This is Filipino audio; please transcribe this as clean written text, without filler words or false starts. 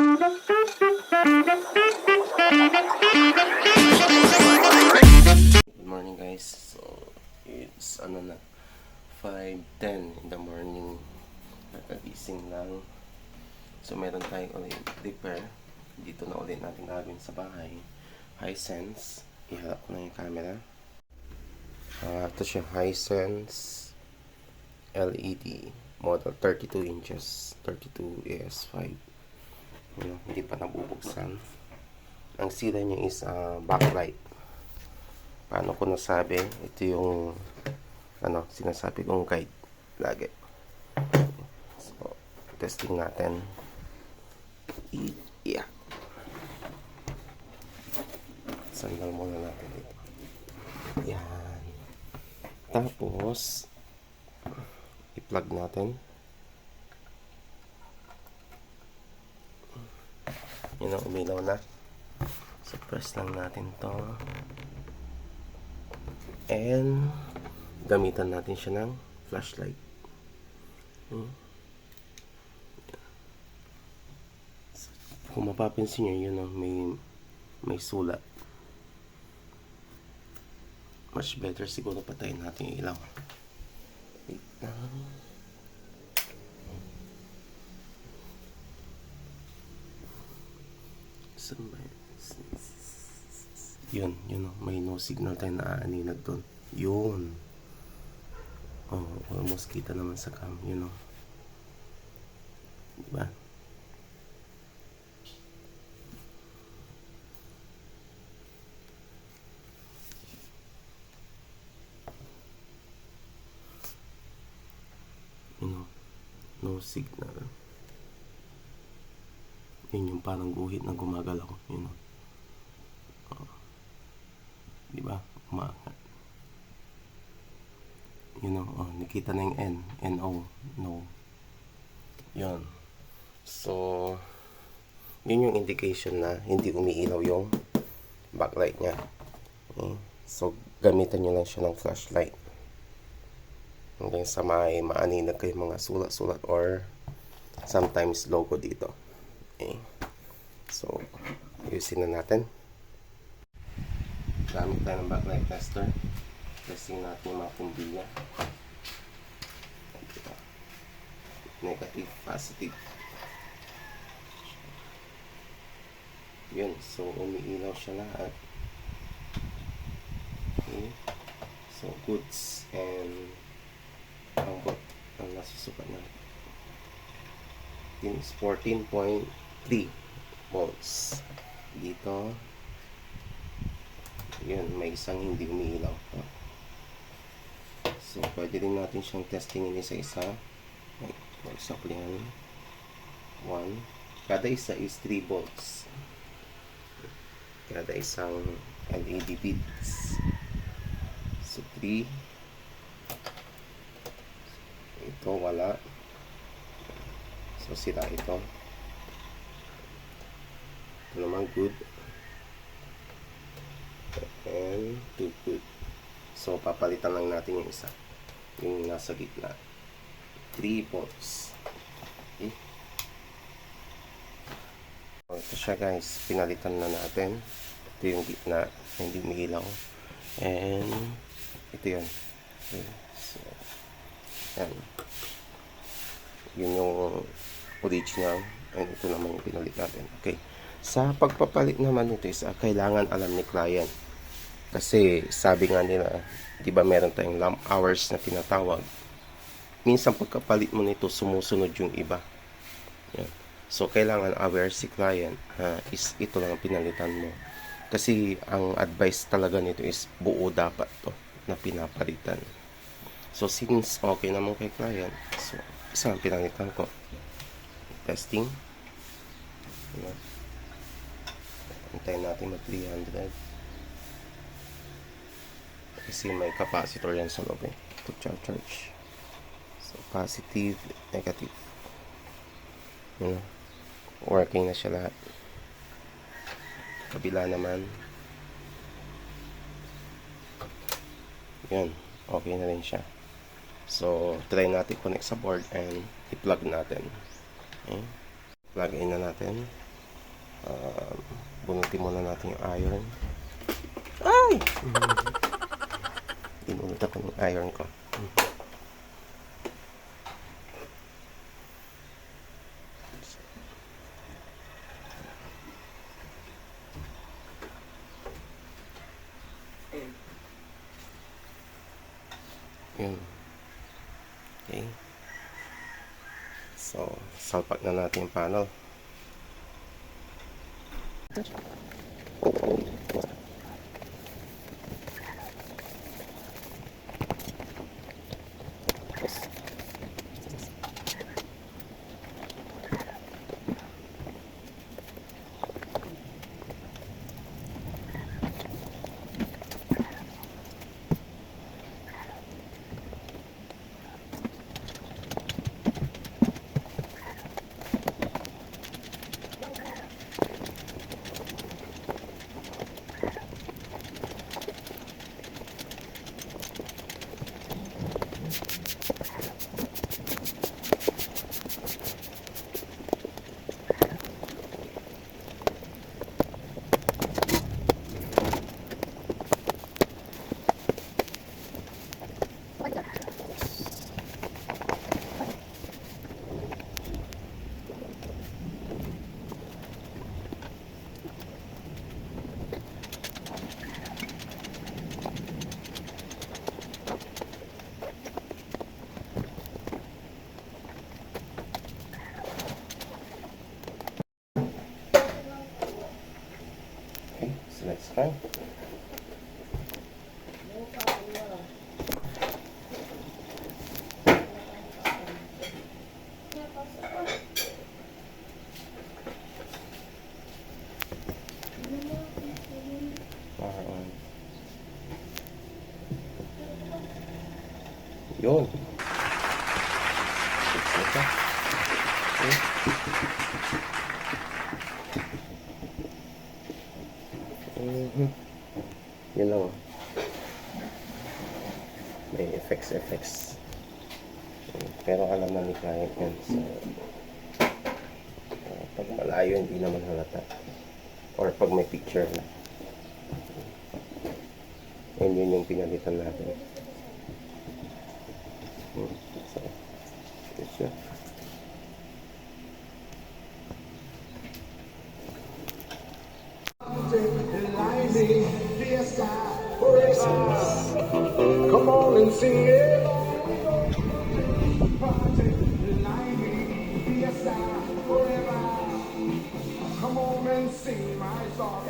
Good morning guys. So it's na 5:10 in the morning. Nakagising lang. So meron tayong ulit repair. Dito na ulit natin gagawin sa bahay. Hisense. Iharap ko na yung camera. Ito siya, Hisense LED model 32 inches 32 AS5. Hindi pa nabubuksan. Ang sira niya is backlight. Paano ko nasabi? Ito yung sinasabi kong guide lagi. So, testing natin. Yeah. Sandal muna natin dito. Yan. Tapos, i-plug natin. Yun ang umilaw na. So, press lang natin to. And gamitan natin siya ng flashlight. Kung mapapansin nyo, yun may sulat. Much better siguro patayin natin yung ilaw. Wait lang. Yun, may no signal tayo na aaninag doon. Yun. Oh, almost kita naman sa cam, diba? No signal. Yun yung parang guhit na gumagalaw, diba? Umaangat. Nakita na yung N. N-O. No. Yun. So, yun yung indication na hindi umiilaw yung backlight niya. Okay. So, gamitan nyo lang siya ng flashlight. Hanggang sa maaninag kayo mga sulat-sulat or sometimes logo dito. Okay. So, ayusin na natin. Gamit tayo ng backlight tester. Testing natin yung mga pumbilya. Negative, positive. Yun. So, umiilaw siya lahat. Okay. So, goods and ang nasusukat na. It is 14.3 volts. Dito. Yun, may isang hindi umiilaw. So, pwede rin natin siyang testingin isa-isa. Example yan. 1. Kada isa is 3 volts. Kada isang LED beads. So, 3. Ito, wala. So, sira ito. Ito naman, good. And 2 good. So, papalitan lang natin yung isa. Yung nasa gitna. 3 volts. Okay. So, ito siya guys. Pinalitan na natin. Ito yung gitna. Hindi umiilaw. And ito yun. Okay. So, yan. Yun yung original. And ito naman yung pinalit natin. Okay. Sa pagpapalit naman nito is kailangan alam ni client. Kasi sabi nga nila, di ba meron tayong lamp hours na tinatawag. Minsan pagkapalit mo nito, sumusunod yung iba. Yan. So kailangan aware si client is ito lang ang pinalitan mo. Kasi ang advice talaga nito is buo dapat to na pinapalitan. So since okay naman kay client, so isang pinalitan ko. Testing. Yan. Hintayin natin mag 300. Kasi may capacitor yan sa loob to charge. So, positive, negative. Working na siya lahat. Kabila naman. Yan. Okay na rin siya. So, try natin connect sa board and i-plug natin. Okay. Plug in na natin. Bunutin muna natin yung iron. Ay! Binunot ako ng iron ko. Yun. Okay. So, salpak na natin yung panel. Okay, so let's try. Yun. Ito. Okay. Yun lang. May effects. Pero alam na ni client yan. So, pag malayo, hindi naman halata. Or pag may picture na. And yun yung pinalitan natin. So, good siya. Come on and sing it. Come on and sing my song.